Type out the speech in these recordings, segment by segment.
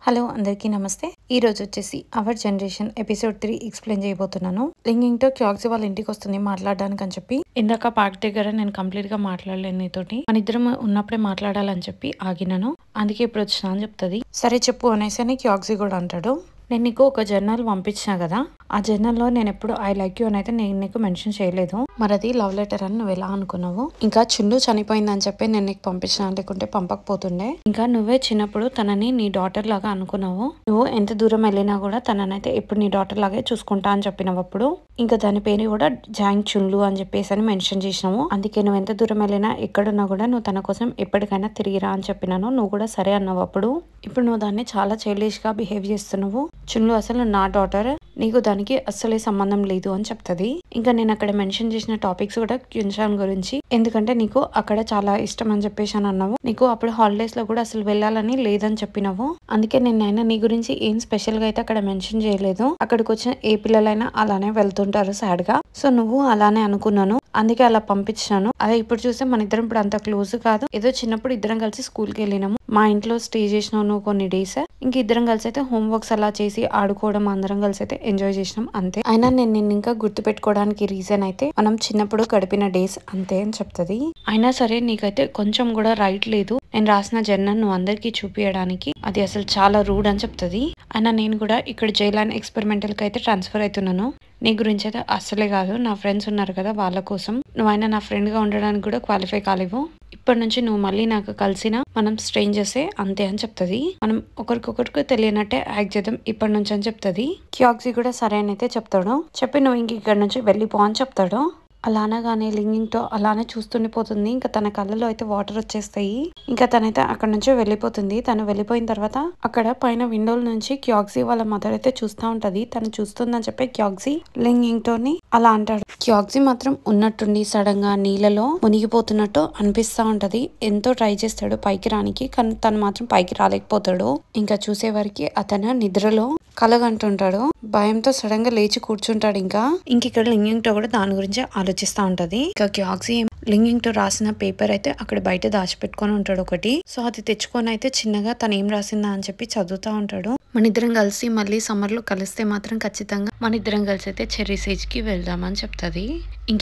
Hello అందరికీ నమస్తే. ఈ రోజు వచ్చేసి అవర్ జనరేషన్ ఎపిసోడ్ 3 ఎక్స్ప్లెయిన్ చేయబోతున్నాను. లింగింగ్ తో క్యాక్సీ వాళ్ళ ఇంటికి వస్తుంది మాట్లాడడానికి అని చెప్పి ఇందాక పార్క్ దగ్గర నేను కంప్లీట్ గా మాట్లాడలేను నీతోటి, మన ఇద్దరం ఉన్నప్పుడే మాట్లాడాలని చెప్పి ఆగినాను, అందుకే ఇప్పుడు వచ్చినా అని చెప్తుంది. సరే చెప్పు అనేసి అని క్యాక్సీ కూడా అంటాడు. నేను నీకు ఒక జర్నల్ పంపించిన కదా, ఆ జర్నల్లో నేను ఎప్పుడు ఐ లైక్ యూ అని అయితే నేను నీకు మెన్షన్ చేయలేదు, మరి అది లవ్ లెటర్ అని నువ్వు ఎలా అనుకున్నావు? ఇంకా చుండు చనిపోయిందని చెప్పి నేను నీకు పంపించిన, లేకుంటే పంపకపోతుండే. ఇంకా నువ్వే చిన్నప్పుడు తనని నీ డాటర్ లాగా అనుకున్నావు, నువ్వు ఎంత దూరం వెళ్ళినా కూడా తననైతే ఎప్పుడు నీ డాటర్ లాగే చూసుకుంటా అని చెప్పినావు. అప్పుడు ఇంకా దాని పేరు కూడా జాంగ్ చున్లు అని చెప్పేసి అని మెన్షన్ చేసినావు. అందుకే నువ్వు ఎంత దూరం వెళ్ళినా ఎక్కడున్నా కూడా నువ్వు తన కోసం ఎప్పటికైనా తిరిగిరా అని చెప్పినాను. నువ్వు కూడా సరే అన్నావు. అప్పుడు ఇప్పుడు నువ్వు దాన్ని చాలా చైల్డిష్ గా బిహేవ్ చేస్తున్నావు. చున్లు అసలు నా డాటర్, నీకు దానికి అస్సలే సంబంధం లేదు అని చెప్తుంది. ఇంకా నేను అక్కడ మెన్షన్ చేసిన టాపిక్స్ కూడా క్యూన్షాన్ గురించి, ఎందుకంటే నీకు అక్కడ చాలా ఇష్టం అని చెప్పేసి అని అన్నావు. నీకు అప్పుడు హాలిడేస్ లో కూడా అసలు వెళ్ళాలని లేదని చెప్పినావు. అందుకే నేను నీ గురించి ఏం స్పెషల్ గా అయితే అక్కడ మెన్షన్ చేయలేదు. అక్కడికి వచ్చిన ఏ పిల్లలైనా అలానే వెళ్తుంటారు సాడ్ గా, సో నువ్వు అలానే అనుకున్నాను, అందుకే అలా పంపించాను. అదే ఇప్పుడు చూస్తే మన ఇద్దరం ఇప్పుడు అంత క్లోజ్ కాదు, ఏదో చిన్నప్పుడు ఇద్దరం కలిసి స్కూల్ కి వెళ్ళినాము, మా ఇంట్లో స్టే చేసినావు నువ్వు కొన్ని డేస్, ఇంక ఇద్దరం కలిసి అయితే హోంవర్క్స్ అలా చేసి ఆడుకోవడం, అందరం కలిసి అయితే ఎంజాయ్ చేసినాం అంతే. అయినా నేను నిన్ను ఇంకా గుర్తు పెట్టుకోవడానికి రీజన్ అయితే మనం చిన్నప్పుడు గడిపిన డేస్ అంతే అని చెప్తుంది. అయినా సరే నీకైతే కొంచెం కూడా రైట్ లేదు నేను రాసిన జర్నల్ నువ్వు అందరికి చూపించడానికి, అది అసలు చాలా రూడ్ అని చెప్తుంది. అయినా నేను కూడా ఇక్కడ జైలాన్ ఎక్స్పెరిమెంటల్ కి అయితే ట్రాన్స్ఫర్ అవుతున్నాను, నీ గురించి అయితే అస్సలే కాదు, నా ఫ్రెండ్స్ ఉన్నారు కదా వాళ్ళ కోసం, నువ్వైనా నా ఫ్రెండ్ గా ఉండడానికి కూడా క్వాలిఫై కాలేవు, ఇప్పటి నుంచి నువ్వు మళ్ళీ నాకు కలిసిన మనం స్ట్రేంజర్సే అంతే అని చెప్తుంది. మనం ఒకరికొకరికి తెలియనట్టే యాక్ట్ చేద్దాం ఇప్పటి నుంచి అని చెప్తుంది. క్యాక్సీ కూడా సరే అని అయితే చెప్తాడు. చెప్పి నువ్వు ఇంక ఇక్కడ నుంచి వెళ్ళిపో అని చెప్తాడు. అలా అనగానే లింగింగ్ తో అలానే చూస్తుండిపోతుంది. ఇంకా తన కళ్ళలో అయితే వాటర్ వచ్చేస్తాయి. ఇంకా తనైతే అక్కడ నుంచి వెళ్ళిపోతుంది. తను వెళ్ళిపోయిన తర్వాత అక్కడ పైన విండోల నుంచి క్యాక్సీ వాళ్ళ మదర్ అయితే చూస్తూ ఉంటది. తను చూస్తుందని చెప్పి క్యాక్సీ లింగింగ్ తోని అలా అంటాడు. క్యాక్సీ మాత్రం ఉన్నట్టుండి సడన్ గా నీళ్ళలో మునిగిపోతున్నట్టు అనిపిస్తా ఉంటది. ఎంతో ట్రై చేస్తాడు పైకి రానికి, కానీ తను మాత్రం పైకి రాలేకపోతాడు. ఇంకా చూసేవారికి అతను నిద్రలో కలగంటుంటాడు. భయంతో సడన్ గా లేచి కూర్చుంటాడు. ఇంకా ఇక్కడ లింగింగ్ తో కూడా దాని గురించి ఆలోచిస్తా ఉంటది. ఇంకా క్యాక్సీ లింగింగ్ తో రాసిన పేపర్ అయితే అక్కడ బయట దాచిపెట్టుకొని ఉంటాడు ఒకటి, సో అది తెచ్చుకొని అయితే చిన్నగా తను ఏం రాసిందా అని చెప్పి చదువుతా ఉంటాడు. మన ఇద్దరం కలిసి మళ్ళీ సమ్మర్ లో కలిస్తే మాత్రం ఖచ్చితంగా మన ఇద్దరం కలిసి అయితే చెర్రీ సేజ్ కి వెళ్దామని చెప్తుంది.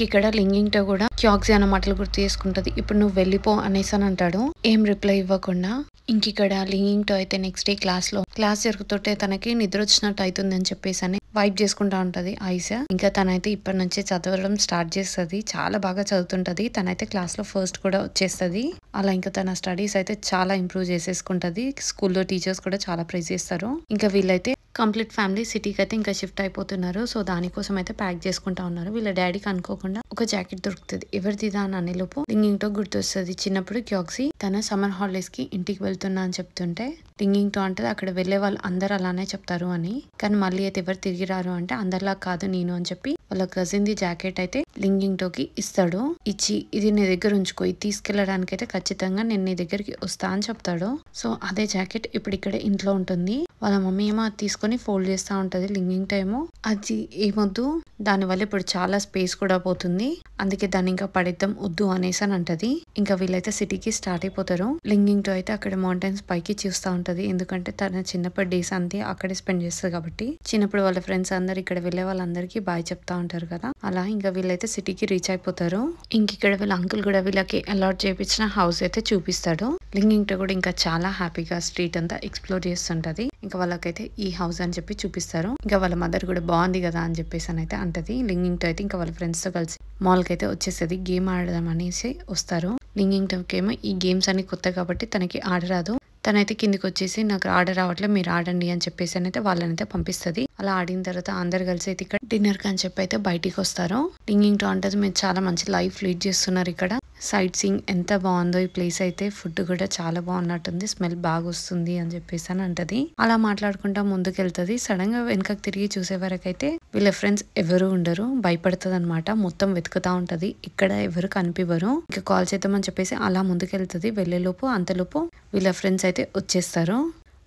ఇక్కడ లింగింగ్ తో కూడా క్యాక్సీ అన్న మాటలు గుర్తు చేసుకుంటది. ఇప్పుడు నువ్వు వెళ్ళిపో అనేసి అని అంటాడు, ఏం రిప్లై ఇవ్వకుండా. ఇక్కడ లింగింగ్ తో అయితే నెక్స్ట్ డే క్లాస్ జరుగుతుంటే తనకి నిద్ర వచ్చినట్టు అవుతుంది అని చెప్పేసి అని వైప్ చేసుకుంటా ఉంటది ఐస్. ఇంకా తనైతే ఇప్పటి నుంచే చదవడం స్టార్ట్ చేస్తుంది, చాలా బాగా చదువుతుంటది. తనైతే క్లాస్ లో ఫస్ట్ కూడా వచ్చేస్తుంది. అలా ఇంకా తన స్టడీస్ అయితే చాలా ఇంప్రూవ్ చేసేసుకుంటది. స్కూల్లో టీచర్స్ కూడా చాలా ప్రైజ్ చేస్తారు. ఇంకా వీళ్ళైతే కంప్లీట్ ఫ్యామిలీ సిటీకి అయితే ఇంకా షిఫ్ట్ అయిపోతున్నారు. సో దానికోసం అయితే ప్యాక్ చేసుకుంటా ఉన్నారు. వీళ్ళ డాడీకి అనుకోకుండా ఒక జాకెట్ దొరుకుతుంది. ఎవరిదిదా అని అనేలోపు లింగింగ్ తో గుర్తొస్తుంది. చిన్నప్పుడు క్యాక్సీ తన సమ్మర్ హాలిడేస్ కి ఇంటికి వెళ్తున్నా అని చెప్తుంటే లింగింగ్ తో అంటే అక్కడ వెళ్లే వాళ్ళు అందరు అలానే చెప్తారు అని, కానీ మళ్ళీ అయితే ఎవరు తిరిగి రారు అంటే అందరిలా కాదు నేను అని చెప్పి వాళ్ళ కజిన్ ది జాకెట్ అయితే లింగింగ్ తోకి ఇస్తాడు. ఇచ్చి ఇది నీ దగ్గర ఉంచుకో, ఇది తీసుకెళ్లడానికి అయితే ఖచ్చితంగా నేను నీ దగ్గరికి వస్తా అని చెప్తాడు. సో అదే జాకెట్ ఇప్పుడు ఇక్కడ ఇంట్లో ఉంటుంది. వాళ్ళ మమ్మీ ఏమో అది తీసుకొని ఫోల్డ్ చేస్తా ఉంటది. లింగింగ్ తో ఏమో అది ఏమొద్దు, దాని వల్ల ఇప్పుడు చాలా స్పేస్ కూడా పోతుంది, అందుకే దాన్ని ఇంకా పడేద్దాం వద్దు అనేసి అని అంటది. ఇంకా వీళ్ళైతే సిటీకి స్టార్ట్ అయిపోతారు. లింగింగ్ తో అయితే అక్కడ మౌంటైన్స్ పైకి చూస్తూ ఉంటది, ఎందుకంటే తన చిన్నప్పటి డేస్ అంతే అక్కడే స్పెండ్ చేస్తుంది కాబట్టి. చిన్నప్పుడు వాళ్ళ ఫ్రెండ్స్ అందరు ఇక్కడ వెళ్లే వాళ్ళందరికీ బాయ్ చెప్తా ఉంటారు కదా, అలా ఇంకా వీళ్ళైతే సిటీకి రీచ్ అయిపోతారు. ఇక్కడ వీళ్ళ అంకుల్ కూడా వీళ్ళకి అలాట్ చేయించిన హౌస్ అయితే చూపిస్తాడు. లింగింగ్ తో కూడా ఇంకా చాలా హ్యాపీగా స్ట్రీట్ అంతా ఎక్స్ప్లోర్ చేస్తుంటది. ఇంకా వాళ్ళకైతే ఈ హౌస్ అని చెప్పి చూపిస్తారు. ఇంకా వాళ్ళ మదర్ కూడా బాగుంది కదా అని చెప్పేసి అని అయితే అంటది. లింగింగ్ తో అయితే ఇంకా వాళ్ళ ఫ్రెండ్స్ తో కలిసి మాల్ కి అయితే వచ్చేస్తుంది. గేమ్ ఆడదాం అనేసి వస్తారు. లింగింగ్ తో ఏమో ఈ గేమ్స్ అన్ని కొత్త కాబట్టి తనకి ఆడరాదు. తనైతే కిందికి వచ్చేసి నాకు ఆర్డర్ రావట్లేదు మీరు ఆడండి అని చెప్పేసి అయితే వాళ్ళనైతే పంపిస్తుంది. అలా ఆడిన తర్వాత అందరు కలిసి అయితే ఇక్కడ డిన్నర్ కి అని చెప్పి అయితే బయటికి వస్తారు. లింగింగ్ తో అంటే మీరు చాలా మంచి లైఫ్ లీడ్ చేస్తున్నారు, ఇక్కడ సైట్ సీయింగ్ ఎంత బాగుందో ఈ ప్లేస్ అయితే, ఫుడ్ కూడా చాలా బాగున్నట్టుంది, స్మెల్ బాగా వస్తుంది అని చెప్పేసి అని అంటది. అలా మాట్లాడుకుంటా ముందుకు వెళ్తుంది. సడన్ గా వెనకకి తిరిగి చూసే వరకు అయితే వీళ్ళ ఫ్రెండ్స్ ఎవరు ఉండరు, భయపడుతుంది అనమాట. మొత్తం వెతుకుతా ఉంటది, ఇక్కడ ఎవరు కనిపివ్వరు. ఇంకా కాల్ చేద్దామని చెప్పేసి అలా ముందుకెళ్తుంది. వెళ్లేలోపు అంతలోపు వీళ్ళ ఫ్రెండ్స్ అయితే వచ్చేస్తారు.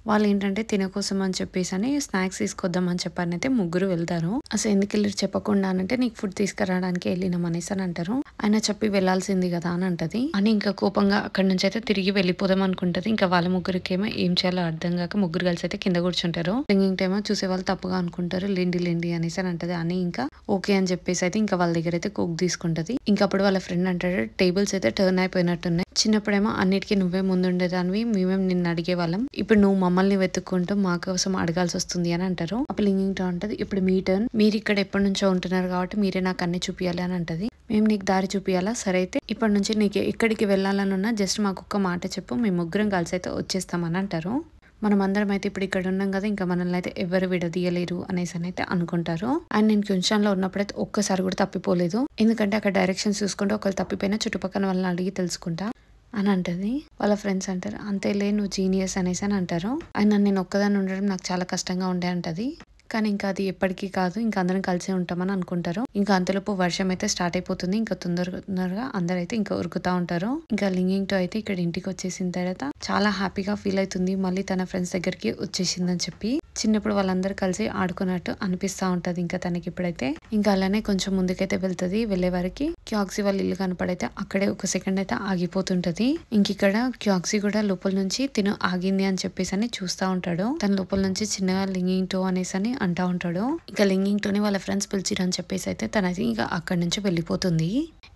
వాళ్ళు ఏంటంటే తినే కోసం అని చెప్పేసి అని స్నాక్స్ తీసుకొద్దామని చెప్పని అయితే ముగ్గురు వెళ్తారు. అసలు ఎందుకు వెళ్ళి చెప్పకుండా అంటే నీకు ఫుడ్ తీసుకురావడానికి వెళ్ళినాం అనేసి అని అంటారు. ఆయన చెప్పి వెళ్లాల్సింది కదా అని అంటది. అని ఇంకా కోపంగా అక్కడి నుంచి అయితే తిరిగి వెళ్ళిపోదాం అనుకుంటది. ఇంకా వాళ్ళ ముగ్గురికి ఏమో ఏం చేయాలో అర్థం కాక ముగ్గురు కలిసి అయితే కింద కూర్చుంటారు. లింగింగ్ టైమ్ చూసే వాళ్ళు తప్పుగా అనుకుంటారు. లేండి అనేసి అని అంటది. అని ఇంకా ఓకే అని చెప్పేసి అయితే ఇంకా వాళ్ళ దగ్గర అయితే కోక్ తీసుకుంటది. ఇంకా అప్పుడు వాళ్ళ ఫ్రెండ్ అంటాడు టేబుల్స్ అయితే టర్న్ అయిపోయినట్టున్నాయి. చిన్నప్పుడేమో అన్నిటికీ నువ్వే ముందుండేదానివి, మేమేం నిన్ను అడిగే వాళ్ళం, ఇప్పుడు నువ్వు మమ్మల్ని వెతుక్కుంటూ మా కోసం అడగాల్సి వస్తుంది అని అంటారు. అప్పుడు లింగింగ్ టౌన్ అంటది ఇప్పుడు మీ టర్న్, మీరు ఇక్కడ ఎప్పటి నుంచో ఉంటున్నారు కాబట్టి మీరే నాకు అన్ని చూపియాలి అని అంటది. మేము నీకు దారి చూపియాలా, సరే అయితే ఇప్పటి నుంచి నీకు ఎక్కడికి వెళ్ళాలనున్నా జస్ట్ మాకు ఒక్క మాట చెప్పు, మేము ముగ్గురం కలిసి అయితే వచ్చేస్తామని అంటారు. మనం అందరం అయితే ఇప్పుడు ఇక్కడ ఉన్నాం కదా, ఇంకా మనల్ని అయితే ఎవరు విడదీయలేరు అనేసి అయితే అనుకుంటారు. అండ్ నేను క్యూన్షాన్లో ఉన్నప్పుడైతే ఒక్కసారి కూడా తప్పిపోలేదు, ఎందుకంటే అక్కడ డైరెక్షన్స్ చూసుకుంటే ఒకళ్ళు తప్పిపోయినా చుట్టుపక్కల వాళ్ళని అడిగి తెలుసుకుంటా అని అంటది. వాళ్ళ ఫ్రెండ్స్ అంటారు అంతేలే నువ్వు జీనియస్ అనేసి అని అంటారు. అండ్ నేను ఒక్కదాన్ని ఉండడం నాకు చాలా కష్టంగా ఉండే అంటది. కానీ ఇంకా అది ఎప్పటికీ కాదు, ఇంకా అందరం కలిసి ఉంటామని అనుకుంటారు. ఇంకా అంతలోపు వర్షం అయితే స్టార్ట్ అయిపోతుంది. ఇంకా తొందరగా అందరైతే ఇంకా ఉరుకుతా ఉంటారు. ఇంకా లింగింగ్ తో అయితే ఇక్కడ ఇంటికి వచ్చేసిన తర్వాత చాలా హ్యాపీగా ఫీల్ అవుతుంది, మళ్ళీ తన ఫ్రెండ్స్ దగ్గరికి వచ్చేసిందని చెప్పి. చిన్నప్పుడు వాళ్ళందరూ కలిసి ఆడుకున్నట్టు అనిపిస్తా ఉంటది ఇంకా తనకి ఇప్పుడైతే. ఇంకా అలానే కొంచెం ముందుకైతే వెళ్తది. వెళ్లే వారికి క్యాక్సీ వాళ్ళ ఇల్లు కనపడైతే అక్కడే ఒక సెకండ్ అయితే ఆగిపోతుంటది. ఇంక ఇక్కడ క్యాక్సీ కూడా లోపల నుంచి తిను ఆగింది అని చెప్పేసి అని చూస్తా ఉంటాడు. తన లోపల నుంచి చిన్నగా లింగింగ్ టో అనేసి అని అంటా ఉంటాడు. ఇంకా లింగింగ్ టోని వాళ్ళ ఫ్రెండ్స్ పిలిచిరని చెప్పేసి అయితే తనది ఇంకా అక్కడి నుంచి వెళ్ళిపోతుంది.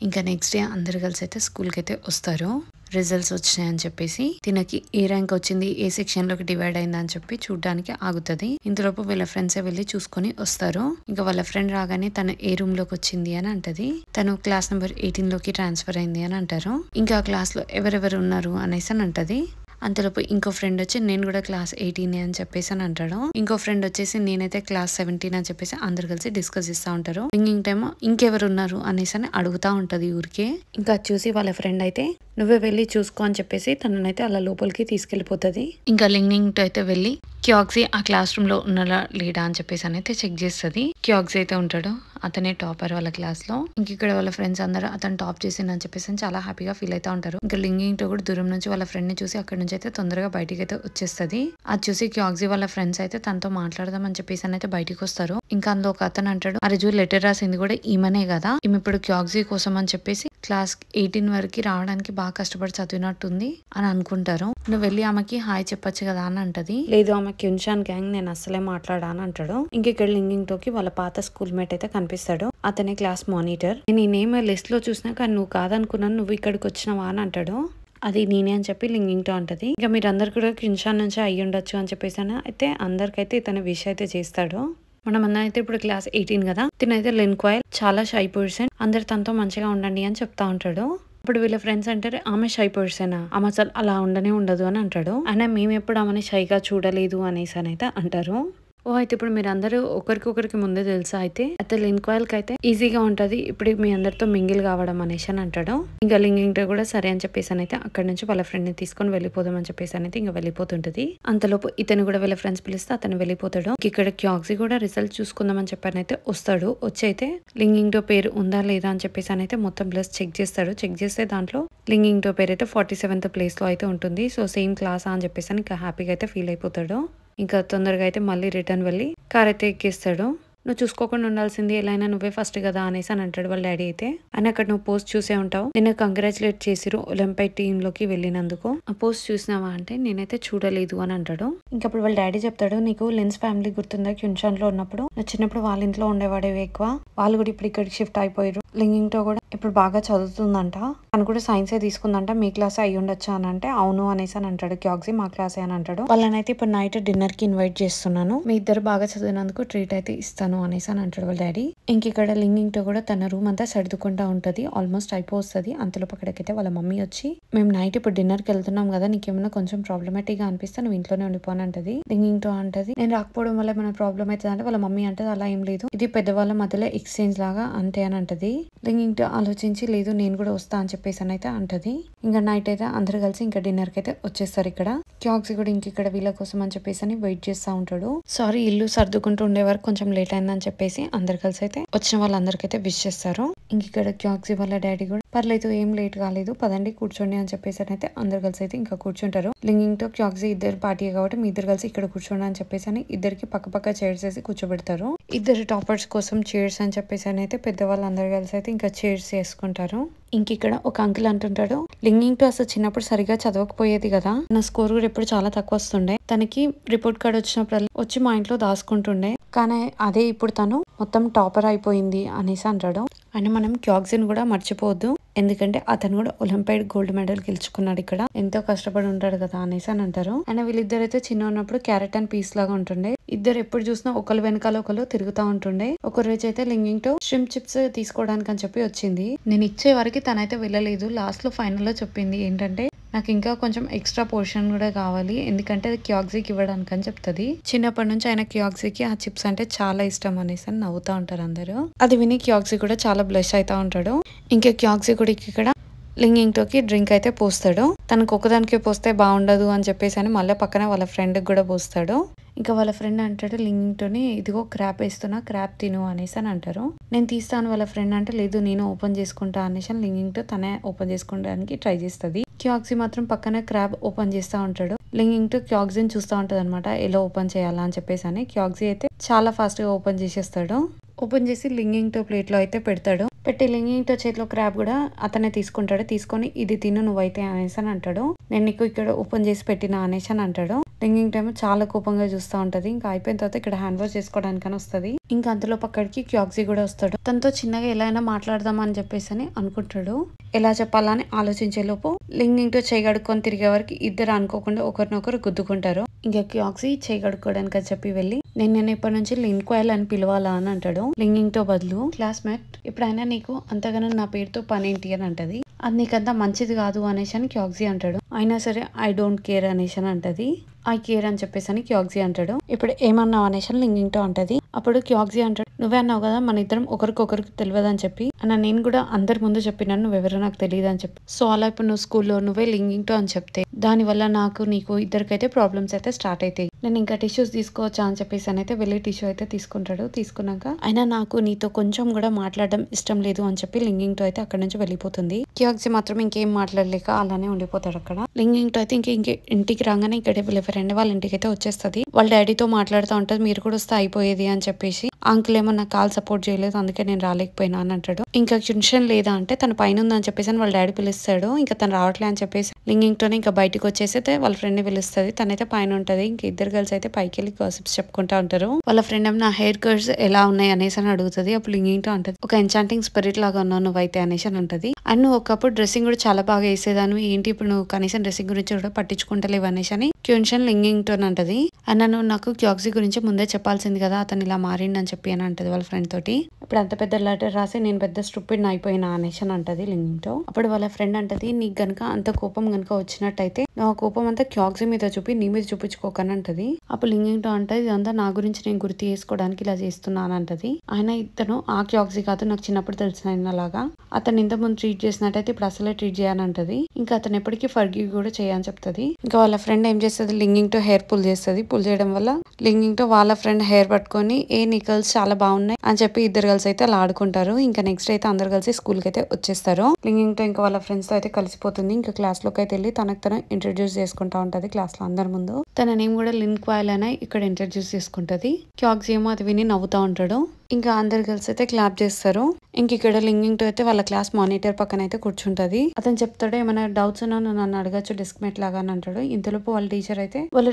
ఇంకా నెక్స్ట్ డే అందరు కలిసి అయితే స్కూల్ కి అయితే వస్తారు. రిజల్ట్స్ వచ్చినాయని చెప్పేసి తినకి ఏ ర్యాంక్ వచ్చింది, ఏ సెక్షన్ లోకి డివైడ్ అయింది అని చెప్పి చూడడానికి ఆగుతుంది. ఇంతలోపు వీళ్ళ ఫ్రెండ్స్ వెళ్ళి చూసుకొని వస్తారు. ఇంకా వాళ్ళ ఫ్రెండ్ రాగానే తను ఏ రూమ్ లోకి వచ్చింది అని అంటది. తను క్లాస్ నెంబర్ 18 లోకి ట్రాన్స్ఫర్ అయింది అని అంటారు. ఇంకా ఆ క్లాస్ లో ఎవరెవరు ఉన్నారు అనేసి అని అంటది. అంతలోపు ఇంకో ఫ్రెండ్ వచ్చి నేను కూడా క్లాస్ 18 అని చెప్పేసి అని అంటాడు. ఇంకో ఫ్రెండ్ వచ్చేసి నేనైతే క్లాస్ 17 అని చెప్పేసి అందరు కలిసి డిస్కస్ చేస్తా ఉంటారు. లింగింగ్ టైమ్ ఇంకెవరు ఉన్నారు అనేసి అని అడుగుతా ఉంటది ఊరికే. ఇంకా చూసి వాళ్ళ ఫ్రెండ్ అయితే నువ్వే వెళ్ళి చూసుకో అని చెప్పేసి తననైతే అలా లోపలికి తీసుకెళ్లిపోతుంది. ఇంకా లింగింగ్ తో అయితే వెళ్ళి క్యాక్సీ ఆ క్లాస్ రూమ్ లో ఉన్నాడా లేడా అని చెప్పేసి అయితే చెక్ చేస్తుంది. క్యాక్సీ అయితే ఉంటాడు, అతనే టాపర్ వాళ్ళ క్లాస్ లో. ఇంక ఇక్కడ వాళ్ళ ఫ్రెండ్స్ అందరూ అతను టాప్ చేసిందని చెప్పేసి చాలా హ్యాపీగా ఫీల్ అవుతా ఉంటారు. ఇంకా లింగింగ్ తో కూడా దూరం నుంచి వాళ్ళ ఫ్రెండ్ ని చూసి అక్కడ నుంచి అయితే తొందరగా బయటికి అయితే వచ్చేస్తుంది. అది చూసి క్యాక్సీ వాళ్ళ ఫ్రెండ్స్ అయితే తనతో మాట్లాడదాం అని చెప్పేసి అయితే బయటికి వస్తారు. ఇంకా అందులో ఒక అతను అంటాడు అరే లెటర్ రాసింది కూడా ఈమెనే కదా, ఈమె ఇప్పుడు క్యాక్సీ కోసం అని చెప్పేసి క్లాస్ 18 వరకు రావడానికి బాగా కష్టపడి చదివినట్టుంది అని అనుకుంటారు. నువ్వు వెళ్ళి ఆమెకి హాయ్ చెప్పొచ్చు కదా అని అంటది. లేదు ఆమె క్యూన్షాన్ గ్యాంగ్, నేను అస్సలే మాట్లాడా అని అంటాడు. ఇంక ఇక్కడ లింగింగ్ తోకి వాళ్ళ పాత స్కూల్ మేట్ అయితే కనిపిస్తాడు. అతనే క్లాస్ మానిటర్. నేను ఈ నేమ్ లిస్ట్ లో చూసినా కానీ నువ్వు కాదనుకున్నాను, నువ్వు ఇక్కడికి వచ్చినావా అని అంటాడు. అది నేనే అని చెప్పి లింగింగ్ తో అంటది. ఇంకా మీరందరు కూడా క్యూన్షాన్ నుంచి అయ్యి ఉండొచ్చు అని చెప్పేసి అయితే అందరికైతే ఇతను విష్ అయితే చేస్తాడు. మనం అందరం అయితే ఇప్పుడు క్లాస్ 18 కదా, తినైతే లిన్క్వైల్ చాలా షై పర్సన్, అందరు తనతో మంచిగా ఉండండి అని చెప్తా ఉంటాడు. ఇప్పుడు వీళ్ళ ఫ్రెండ్స్ అంటారు ఆమె షై పర్సన్, ఆమె అసలు అలా ఉండనే ఉండదు అని అంటాడు. అయినా మేము ఎప్పుడు ఆమెని షైగా చూడలేదు అనేసి అని అయితే అంటారు. ఓ అయితే ఇప్పుడు మీరు అందరూ ఒకరికొకరికి ముందే తెలుసా అయితే లింక్వైల్ కి అయితే ఈజీగా ఉంటది ఇప్పుడు మీ అందరితో మింగిల్ కావడం అనేసి అని అంటాడు. ఇంకా లింగింగ్ తో కూడా సరే అని చెప్పేసి అయితే అక్కడ నుంచి వాళ్ళ ఫ్రెండ్ ని తీసుకొని వెళ్ళిపోదాం అని చెప్పేసి అయితే ఇంకా వెళ్ళిపోతుంటది. అంతలోపు ఇతను కూడా వీళ్ళ ఫ్రెండ్స్ పిలిస్తే అతను వెళ్ళిపోతాడు. ఇక్కడ క్యాక్సీ కూడా రిజల్ట్ చూసుకుందాం అని చెప్పానైతే వస్తాడు. వచ్చి అయితే లింగింగ్ తో పేరు ఉందా లేదా అని చెప్పేసి అయితే మొత్తం ప్లస్ చెక్ చేస్తాడు. చెక్ చేస్తే దాంట్లో లింగింగ్ తో పేరు అయితే 47th ప్లేస్ లో అయితే ఉంటుంది. సో సేమ్ క్లాస్ అని చెప్పేసి ఇంకా హ్యాపీగా అయితే ఫీల్ అయిపోతాడు. ఇంకా తొందరగా అయితే మళ్ళీ రిటర్న్ వెళ్ళి కార్ అయితే ఎక్కిస్తాడు. నువ్వు చూసుకోకుండా ఉండాల్సింది, ఎలా అయినా నువ్వే ఫస్ట్ కదా అనేసి అని అంటాడు వాళ్ళ డాడీ అయితే. అని అక్కడ నువ్వు పోస్ట్ చూసే ఉంటావు, నిన్ను కంగ్రాచులేట్ చేసిరు ఒలింపిక్ టీమ్ లోకి వెళ్ళినందుకు. ఆ పోస్ట్ చూసినావా అంటే నేనైతే చూడలేదు అని అంటాడు. ఇంకప్పుడు వాళ్ళ డాడీ చెప్తాడు నీకు లెన్స్ ఫ్యామిలీ గుర్తుందా, క్యూన్షాన్ లో ఉన్నప్పుడు నా చిన్నప్పుడు వాళ్ళ ఇంట్లో ఉండేవాడేవి ఎక్కువ, వాళ్ళు కూడా ఇప్పుడు ఇక్కడికి షిఫ్ట్ అయిపోయారు. లింగింగ్ తో కూడా ఇప్పుడు బాగా చదువుతుందంట, తను కూడా సైన్సే తీసుకుందంట, మీ క్లాస్ అయ్యి ఉండొచ్చు అని అంటే అవును అనేసి అని అంటాడు. క్యాక్సీ మా క్లాసే అని అంటాడు. వాళ్ళనైతే ఇప్పుడు నైట్ డిన్నర్ కి ఇన్వైట్ చేస్తున్నాను, మీ ఇద్దరు బాగా చదివినందుకు ట్రీట్ అయితే ఇస్తాను అనేసి అని అంటాడు వాళ్ళ డాడీ. ఇంక ఇక్కడ లింగింగ్ తో కూడా తన రూమ్ అంతా సర్దుకుంటా ఉంటది, ఆల్మోస్ట్ అయిపోతుంది. అంతలోపు అక్కడికైతే వాళ్ళ మమ్మీ వచ్చి మేము నైట్ ఇప్పుడు డిన్నర్ కి వెళ్తున్నాం కదా, నీకేమైనా కొంచెం ప్రాబ్లమేటిక్ గా అనిపిస్తే నువ్వు ఇంట్లోనే ఉండిపోని అంటది. లింగింగ్ తో అంటది నేను రాకపోవడం వల్ల ఏమైనా ప్రాబ్లం అవుతుంది అంటే వాళ్ళ మమ్మీ అంటది అలా ఏం లేదు, ఇది పెద్దవాళ్ళ మధ్యలో ఎక్స్చేంజ్ లాగా అంతే అని అంటది. లింగింగ్ తో ఆలోచించి లేదు నేను కూడా వస్తా అని చెప్పేసి అయితే అంటది. ఇంకా నైట్ అయితే అందరు కలిసి ఇంకా డిన్నర్ కి అయితే వచ్చేస్తారు. ఇక్కడ క్యాక్సీ కూడా ఇంక ఇక్కడ వీళ్ళ కోసం అని చెప్పేసి అని వెయిట్ చేస్తా ఉంటాడు. సారీ ఇల్లు సర్దుకుంటూ ఉండే వరకు కొంచెం లేట్ అయిందని చెప్పేసి అందరు కలిసి అయితే వచ్చిన వాళ్ళందరికైతే విష్ చేస్తారు. ఇంక ఇక్కడ క్యాక్సీ వాళ్ళ డాడీ కూడా పర్లేదు ఏం లేట్ కాలేదు పదండి కూర్చోండి అని చెప్పేసి అయితే అందరు కలిసి అయితే ఇంకా కూర్చుంటారు. లింగింగ్ తో క్యాక్సీ ఇద్దరు పార్టీ కాబట్టి మీ ఇద్దరు కలిసి ఇక్కడ కూర్చోండి అని చెప్పేసి అని ఇద్దరికి పక్క చైర్స్ వేసి కూర్చోబెడతారు. ఇద్దరు టాపర్స్ కోసం చైర్స్ అని చెప్పేసి అయితే పెద్దవాళ్ళు అందరు కలిసి అయితే ఇంకా చైర్స్ చేసుకుంటారు. ఇంక ఇక్కడ ఒక అంకుల్ అంటుంటాడు, లింగింగ్ తో అసలు చిన్నప్పుడు సరిగా చదవకపోయేది కదా, నా స్కోర్ కూడా ఎప్పుడు చాలా తక్కువ వస్తుండే, తనకి రిపోర్ట్ కార్డ్ వచ్చినప్పుడు వచ్చి మా ఇంట్లో దాచుకుంటుండే, కానీ అదే ఇప్పుడు తను మొత్తం టాపర్ అయిపోయింది అనేసి అంటాడు. అని మనం క్యాక్సీని కూడా మర్చిపోవద్దు, ఎందుకంటే అతను కూడా ఒలింపియాడ్ గోల్డ్ మెడల్ గెలుచుకున్నాడు, ఇక్కడ ఎంతో కష్టపడి ఉంటాడు కదా అనేసి అని అంటారు. అండ్ వీళ్ళిద్దరైతే చిన్న ఉన్నప్పుడు క్యారెట్ అండ్ పీస్ లాగా ఉంటుండే, ఇద్దరు ఎప్పుడు చూసినా ఒకరు వెనకాల ఒకరు తిరుగుతూ ఉంటుండే. ఒక రోజు అయితే లింగింగ్ తో షింప్ చిప్స్ తీసుకోవడానికి అని చెప్పి వచ్చింది. నేను ఇచ్చే వరకు తనైతే వెళ్ళలేదు, లాస్ట్ లో ఫైనల్ లో చెప్పింది ఏంటంటే నాకు ఇంకా కొంచెం ఎక్స్ట్రా పోర్షన్ కూడా కావాలి, ఎందుకంటే అది క్యాక్సీకి ఇవ్వడానికి అని చెప్తుంది. చిన్నప్పటి నుంచి ఆయన క్యాక్సీకి ఆ చిప్స్ అంటే చాలా ఇష్టం అనేసి అని నవ్వుతా ఉంటారు అందరూ. అది విని క్యాక్సీ కూడా చాలా బ్లష్ అవుతా ఉంటాడు. ఇంకా క్యాక్సీ కూడా ఇక్కడ లింగింగ్ తోకి డ్రింక్ అయితే పోస్తాడు. తనకు ఒకదానికే పోస్తే బాగుండదు అని చెప్పేసి అని మళ్ళీ పక్కన వాళ్ళ ఫ్రెండ్ కూడా పోస్తాడు. ఇంకా వాళ్ళ ఫ్రెండ్ అంటాడు లింగింగ్ తోని, ఇదిగో క్రాప్ వేస్తున్నా, క్రాప్ తిను అనేసి అని అంటారు. నేను తీస్తాను వాళ్ళ ఫ్రెండ్ అంటే, లేదు నేను ఓపెన్ చేసుకుంటా అనేసి అని లింగింగ్ తో తనే ఓపెన్ చేసుకోవడానికి ట్రై చేస్తుంది. క్యాక్సీ మాత్రం పక్కన క్రాప్ ఓపెన్ చేస్తా ఉంటాడు. లింగింగ్ తో క్యాక్సీని చూస్తూ ఉంటది అనమాట, ఎలా ఓపెన్ చేయాలా అని చెప్పేసి అని. క్యాక్సీ అయితే చాలా ఫాస్ట్ గా ఓపెన్ చేసేస్తాడు. ఓపెన్ చేసి లింగింగ్ తో ప్లేట్ లో అయితే పెడతాడు. పెట్టి లింగింగ్ తో చేతిలో క్రాప్ కూడా అతనే తీసుకుంటాడు. తీసుకొని ఇది తిను నువ్వైతే అనేసి అని అంటాడు. నేను నీకు ఇక్కడ ఓపెన్ చేసి పెట్టినా అనేసి అని అంటాడు. లింగింగ్ టైమ్ చాలా కోపంగా చూస్తూ ఉంటది. ఇంకా అయిపోయిన తర్వాత ఇక్కడ హ్యాండ్ వాష్ చేసుకోవడానికని వస్తుంది. ఇంకా అంతలో పక్కడికి క్యాక్సీ కూడా వస్తాడు. తనతో చిన్నగా ఎలా అయినా మాట్లాడదాం అని చెప్పేసి అని అనుకుంటాడు. ఎలా చెప్పాలని ఆలోచించే లోపు లింగింగ్ తో చేయి కడుక్కొని తిరిగే వరకు ఇద్దరు అనుకోకుండా ఒకరినొకరు గుద్దుకుంటారు. ఇంకా క్యాక్సీ చేయి కడుక్కోవడానికి అని చెప్పి వెళ్ళి, నేను ఇప్పటి నుంచి లింక్వైల్ అని పిలవాలా అని అంటాడు. లింగింగ్ తో బదులు క్లాస్మేట్, ఇప్పుడైనా నీకు అంతగానో నా పేరుతో పనేంటి అని అంటది. అది నీకంతా మంచిది కాదు అనేసి అని క్యాక్సీ అంటాడు. అయినా సరే ఐ డోంట్ కేర్ అనేసి అని అంటది. ఐ కేర్ అని చెప్పేసి అని క్యాక్సీ అంటాడు. ఇప్పుడు ఏమన్నావు అనేసి అని లింగింగ్ తో అంటది. అప్పుడు క్యాక్సీ అంటాడు, నువ్వే అన్నావు కదా మన ఇద్దరం ఒకరికొకరికి తెలియదు అని చెప్పి, అన్న నేను కూడా అందరి ముందు చెప్పినాను నువ్వెవరో నాకు తెలియదు అని చెప్పి, సో అలా ఇప్పుడు నువ్వు స్కూల్లో నువ్వే లింగింగ్ తో అని చెప్తే దాని వల్ల నాకు నీకు ఇద్దరికైతే ప్రాబ్లమ్స్ అయితే స్టార్ట్ అవుతాయి, నేను ఇంకా టిష్యూస్ తీసుకోవచ్చా అని చెప్పేసి అని అయితే వెళ్ళి టిష్యూ అయితే తీసుకుంటాడు. తీసుకున్నాక అయినా నాకు నీతో కొంచెం కూడా మాట్లాడడం ఇష్టం లేదు అని చెప్పి లింగింగ్ తో అయితే అక్కడ నుంచి వెళ్ళిపోతుంది. క్యాక్సీ మాత్రం ఇంకేం మాట్లాడలేక అలానే ఉండిపోతాడు అక్కడ. లింగింగ్ తో అయితే ఇంటికి రాగానే ఇక్కడ ఫ్రెండ్ వాళ్ళ ఇంటికి అయితే వచ్చేస్తుంది. వాళ్ళ డాడీతో మాట్లాడుతూ ఉంటది, మీరు కూడా వస్తే అయిపోయేది అని చెప్పేసి. అంకుల్ ఏమో నాకు కాల్ సపోర్ట్ చేయలేదు అందుకే నేను రాలేకపోయినా అని అంటాడు. ఇంకా ట్యూషన్ లేదా అంటే తన పైన ఉందని చెప్పేసి అని వాళ్ళ డాడీ పిలుస్తాడు. ఇంకా తను రావట్లే అని చెప్పేసి లింగింగ్ తోనే ఇంకా బయటకు వచ్చేసి వాళ్ళ ఫ్రెండ్ ని పిలుస్తుంది. తనైతే పైన ఉంటది. ఇంకా ఇద్దరు గర్ల్స్ అయితే పైకి వెళ్ళి గాసిప్స్ చెప్పుకుంటా ఉంటారు. వాళ్ళ ఫ్రెండ్ ఏమో నా హెయిర్ కట్స్ ఎలా ఉన్నాయి అనేసి అని అడుగుతుంది. అప్పుడు లింగింగ్ తో అంటది, ఒక ఎన్చాంటింగ్ స్పిరిట్ లాగా ఉన్నావు నువ్వైతే అనేసి అని అంటది. అండ్ నువ్వు ఒకప్పుడు డ్రెస్సింగ్ కూడా చాలా బాగా వేసేదాన్ని, ఏంటి ఇప్పుడు నువ్వు కనీసం డ్రెస్సింగ్ గురించి కూడా పట్టించుకుంటలేవు అనేసి అని క్యూన్షన్ లింగింగ్ తో అంటది. అండ్ నన్ను నాకు క్యాక్సీ గురించి ముందే చెప్పాల్సింది కదా, అతను ఇలా మారిండు అని చెప్పి అని అంటది వాళ్ళ ఫ్రెండ్ తోటి. ఇప్పుడు అంత పెద్ద లెటర్ రాసి నేను పెద్ద స్టూపిడ్ అయిపోయినా అనేసి అని అంటది లింగింగ్ తో. అప్పుడు వాళ్ళ ఫ్రెండ్ అంటది, నీకు గనుక అంత కోపం గనుక వచ్చినట్టయితే నా కోపం అంతా క్యాక్సీ మీద చూపి నీ మీద చూపించుకోకని అంటది. అప్పుడు లింగింగ్ తో అంటది, ఇదంతా నా గురించి నేను గుర్తు చేసుకోవడానికి ఇలా చేస్తున్నాను అంటది. ఆయన ఇతను ఆ క్యాక్సీ కాదు, నాకు చిన్నప్పుడు తెలిసిన ఆయనలాగా, అతను ఇంత ముందు ట్రీట్ చేసినట్టయితే ఇప్పుడు అసలే ట్రీట్ చేయని అంటది. ఇంకా అతను ఎప్పటికీ ఫర్గివ్ కూడా చేయని చెప్తది. ఇంకా వాళ్ళ ఫ్రెండ్ ఏం చేస్తుంది, లింగింగ్ తో హెయిర్ పుల్ చేస్తుంది. పుల్ చేయడం వల్ల లింగింగ్ తో వాళ్ళ ఫ్రెండ్ హెయిర్ పట్టుకొని ఏ నీ గర్ల్స్ చాలా బాగున్నాయి అని చెప్పి ఇద్దరు గర్ల్స్ అయితే అలా ఆడుకుంటారు. ఇంకా నెక్స్ట్ అయితే అందరు కలిసి స్కూల్ కి అయితే వచ్చేస్తారు. లింగింగ్ తో ఇంకా వాళ్ళ ఫ్రెండ్స్ తో అయితే కలిసిపోతుంది. ఇంకా క్లాస్ లోకి అయితే వెళ్ళి తనకు తను ఇంట్రడ్యూస్ చేసుకుంటా ఉంటది క్లాస్ లో అందరి ముందు. తన నేమ్ కూడా లింక్వైల్ అని ఇక్కడ ఇంట్రడ్యూస్ చేసుకుంటది. క్యాక్సీ ఏమో అది విని నవ్వుతా ఉంటాడు. ఇంకా అందరు గర్ల్స్ అయితే క్లాప్ చేస్తారు. ఇంక ఇక్కడ లింగింగ్ తో అయితే వాళ్ళ క్లాస్ మానిటర్ పక్కన అయితే కూర్చుంటది. అతను చెప్తాడు, ఏమైనా డౌట్స్ ఉన్నా నన్ను అడగచ్చు డెస్క్ మేట్ లాగా అని అంటాడు. ఇంతలోపు వాళ్ళ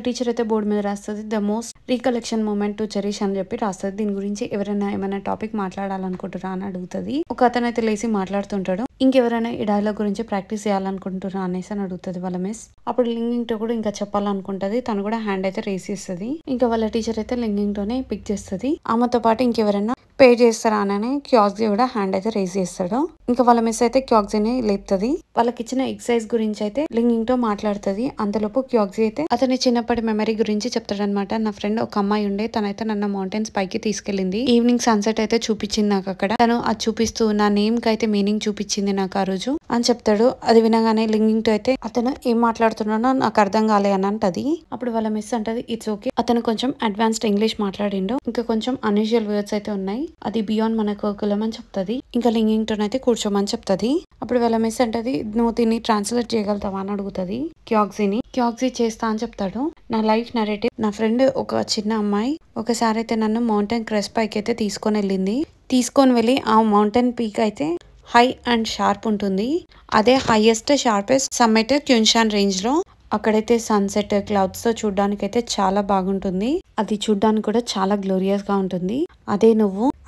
టీచర్ అయితే బోర్డు మీద రాస్తుంది, the most recollection moment to cherish అని చెప్పి రాస్తుంది. దీని గురించి ఎవరైనా ఏమైనా టాపిక్ మాట్లాడాలనుకుంటురా అని అడుగుతుంది. ఒక అతను అయితే లేసి మాట్లాడుతుంటాడు, ఇంకెవరైనా ఈ డైలాగ్ గురించి ప్రాక్టీస్ చేయాలనుకుంటురా అనేసి అని అడుగుతుంది వాళ్ళ మిస్. అప్పుడు లింగింగ్ తో కూడా ఇంకా చెప్పాలనుకుంటది. తను కూడా హ్యాండ్ అయితే రేస్ చేస్తుంది. ఇంకా వాళ్ళ టీచర్ అయితే లింగింగ్ తోనే పిక్ చేస్తుంది. ఆమెతో పాటు ఇంకెవరైనా పే చేస్తారా అని క్యాక్సీ కూడా హ్యాండ్ అయితే రేస్ చేస్తాడు. ఇంకా వాళ్ళ మిస్ అయితే క్యాక్సీని లేపుతుంది. వాళ్ళకి ఇచ్చిన ఎక్సర్సైజ్ గురించి అయితే లింగింగ్ తో మాట్లాడుతుంది. అంతలోపు క్యాక్సీ అయితే అతని చిన్నప్పటి మెమరీ గురించి చెప్తాడు అనమాట. నా ఫ్రెండ్ ఒక అమ్మాయి ఉండే, తనైతే నన్ను మౌంటైన్స్ పైకి తీసుకెళ్లింది. ఈవినింగ్ సన్సెట్ అయితే చూపించింది నాకు అక్కడ. తను అది చూపిస్తూ నా నేమ్ కి అయితే మీనింగ్ చూపించింది నాకు ఆ రోజు అని చెప్తాడు. అది వినగానే లింగింగ్ తో అయితే అతను ఏం మాట్లాడుతున్నాడో నాకు అర్థం కాలే అని అంటది. అప్పుడు వాళ్ళ మిస్ అంటది, ఇట్స్ ఓకే, అతను కొంచెం అడ్వాన్స్డ్ ఇంగ్లీష్ మాట్లాడిండు, ఇంకా కొంచెం అన్యూజువల్ వర్డ్స్ అయితే ఉన్నాయి, అది బియాండ్ మన కోకులం అని చెప్తుంది. ఇంకా లింగింగ్ టోన్ అయితే కూర్చోమని చెప్తుంది. అప్పుడు వాళ్ళ మిస్ అంటది నువ్వు దీన్ని ట్రాన్స్లేట్ చేయగలుగుతావా అని అడుగుతుంది క్యాక్సీని. క్యాక్సీ చేస్తా అని చెప్తాడు. నా లైఫ్ నరేటివ్, నా ఫ్రెండ్ ఒక చిన్న అమ్మాయి ఒకసారి అయితే నన్ను మౌంటైన్ క్రెస్ట్ పైకి అయితే తీసుకొని వెళ్ళి ఆ మౌంటైన్ పీక్ అయితే హై అండ్ షార్ప్ ఉంటుంది. అదే హైయెస్ట్ షార్పెస్ట్ సమ్మిట్ క్యున్షాన్ రేంజ్ లో. అక్కడైతే సన్సెట్ క్లౌడ్స్ తో చూడడానికి అయితే చాలా బాగుంటుంది. అది చూడడానికి కూడా చాలా గ్లోరియస్ గా ఉంటుంది.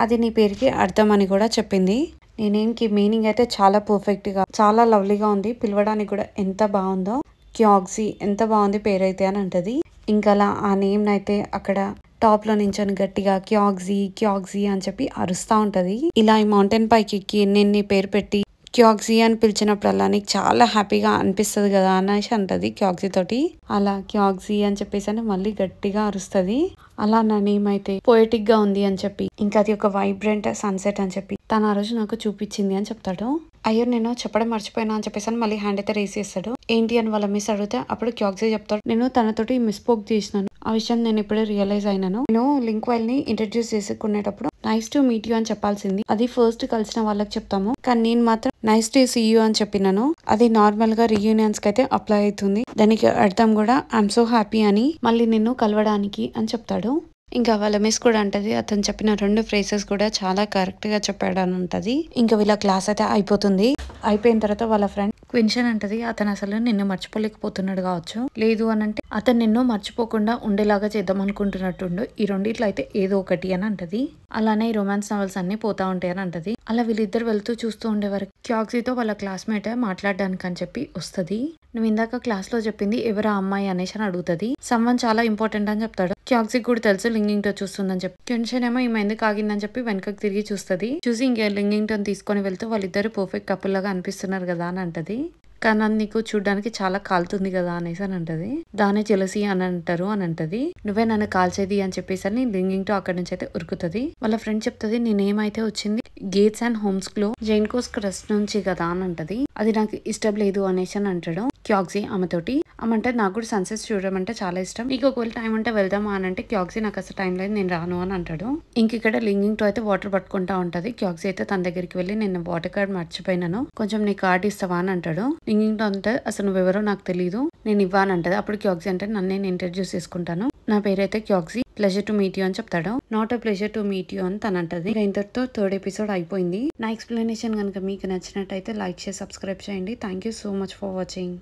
అది నీ పేరుకి అర్థం అని కూడా చెప్పింది. నేనేంకి మీనింగ్ అయితే చాలా పర్ఫెక్ట్ గా చాలా లవ్లీగా ఉంది. పిలవడానికి కూడా ఎంత బాగుందో. క్యాక్సీ ఎంత బాగుంది పేరైతే అని అంటది. ఇంకా ఆ నేమ్ అయితే అక్కడ టాప్ లో నించొని గట్టిగా క్యాక్సీ అని చెప్పి అరుస్తా ఉంటది. ఇలా ఈ మౌంటైన్ పైకి ఎక్కి నేను నీ పేరు పెట్టి క్యాక్సీ అని పిలిచినప్పుడల్లా నీకు చాలా హ్యాపీగా అనిపిస్తుంది కదా అనేసి అంటది క్యాక్సీ తోటి. అలా క్యాక్సీ అని చెప్పేసి అని మళ్ళీ గట్టిగా అరుస్తుంది. అలా నా నేమ్ అయితే పోయటిక్ గా ఉంది అని చెప్పి, ఇంకా అది ఒక వైబ్రెంట్ సన్సెట్ అని చెప్పి తను ఆ రోజు నాకు చూపించింది అని చెప్తాడు. అయ్యో నేను చెప్పడం మర్చిపోయినా అని చెప్పేసి మళ్ళీ హ్యాండ్ అయితే రేస్ చేస్తాడు. ఏంటి అని వాళ్ళ మిస్ అడిగితే అప్పుడు క్యాక్సీ చెప్తాడు నేను తనతోటి మిస్పోక్ చేసినాను. ఆ విషయం నేను ఇప్పుడే రియలైజ్ అయినాను. నేను లింక్ వైల్ ని ఇంట్రడ్యూస్ చేసుకునేటప్పుడు నైస్ టు మీట్ యూ అని చెప్పాల్సింది. అది ఫస్ట్ కలిసిన వాళ్ళకి చెప్తాము, కానీ నేను మాత్రం నైస్ టు సీ యూ అని చెప్పినాను. అది నార్మల్ గా రీయూనియన్స్ కి అయితే అప్లై అవుతుంది. దానికి అర్థం కూడా ఐఎమ్ సో హ్యాపీ అని మళ్ళీ నిన్ను కలవడానికి అని చెప్తాడు. ఇంకా వాళ్ళ మిస్ కూడా అంటది అతను చెప్పిన 2 ఫ్రేజెస్ కూడా చాలా కరెక్ట్ గా చెప్పాడు అని ఉంటది. ఇంకా వీళ్ళ క్లాస్ అయితే అయిపోతుంది. అయిపోయిన తర్వాత వాళ్ళ ఫ్రెండ్ క్విన్షన్ అంటది అతను అసలు నిన్ను మర్చిపోలేకపోతున్నాడు కావచ్చు, లేదు అని అంటే అతను నిన్ను మర్చిపోకుండా ఉండేలాగా చేద్దాం అనుకుంటున్నట్టుండు. ఈ రెండిట్లో అయితే ఏదో ఒకటి అని అంటది. అలానే ఈ రొమాన్స్ నవల్స్ అన్ని పోతా ఉంటాయి అని అంటది. అలా వీళ్ళిద్దరు వెళ్తూ చూస్తూ ఉండేవారు క్యాక్సీతో వాళ్ళ క్లాస్మేట్ మాట్లాడడానికి అని చెప్పి వస్తుంది. నువ్వు ఇందాక క్లాస్ లో చెప్పింది ఎవరా అమ్మాయి అనేసి అని అడుగుతుంది. సమ్వన్ చాలా ఇంపార్టెంట్ అని చెప్తాడు. క్యాక్సీ కూడా తెలుసు లింగింగ్ తో చూస్తుందని చెప్పి. క్విన్షన్ ఏమో ఈమె ఎందుకు ఆగిందని చెప్పి వెనకకి తిరిగి చూస్తుంది. చూసి ఇంకా లింగింగ్ టోన్ తీసుకొని వెళ్తూ వాళ్ళిద్దరు పర్ఫెక్ట్ కపుల్ లాగా అనిపిస్తున్నారు కదా అని అంటది. కానీ అది నీకు చూడడానికి చాలా కాలుతుంది కదా అనేసి అని అంటది. దానే జెలసీ అని అంటారు అని అంటది. నువ్వే నన్ను కాల్చేది అని చెప్పేసి అని లింగింగ్ తో అక్కడి నుంచి అయితే ఉరుకుతుంది. వాళ్ళ ఫ్రెండ్ చెప్తుంది నేనేమైతే వచ్చింది గేట్స్ అండ్ హోమ్స్ లో జైన్ కోస్ క్రస్ట్ నుంచి కదా అని అంటది. అది నాకు ఇష్టం లేదు అనేసి అని అంటాడు క్యాక్సీ ఆమెతోటి. అంటే నాకు కూడా సన్సెట్స్ చూడడం అంటే చాలా ఇష్టం, నీకు ఒకవేళ టైం ఉంటే వెళ్దామా అని అంటే క్యాక్సీ నాకు అసలు టైం లేదు నేను రాను అని అంటాడు. ఇంక ఇక్కడ లింగింగ్ తో అయితే వాటర్ పట్టుకుంటా ఉంటది. క్యాక్సీ అయితే తన దగ్గరికి వెళ్ళి నేను వాటర్ కార్డ్ మర్చిపోయినాను, కొంచెం నీ కార్డ్ ఇస్తావా అని అంటాడు. లింగింగ్ తో అంటే అసలు నువ్వెవరో నాకు తెలియదు నేను ఇవ్వాని అంటది. అప్పుడు క్యాక్సీ అంటే నన్ను నేను ఇంట్రడ్యూస్ చేసుకుంటాను, నా పేరైతే క్యాక్సీ, ప్లెజర్ టు మీట్ యూ అని చెప్తాడు. Not a pleasure to meet you అని తను అంటది. ఇంతటితో 3rd ఎపిసోడ్ అయిపోయింది. నా ఎక్స్ప్లెనేషన్ కనుక మీకు నచ్చినట్టయితే లైక్ చేసి సబ్స్క్రైబ్ చేయండి. Thank you so much for watching.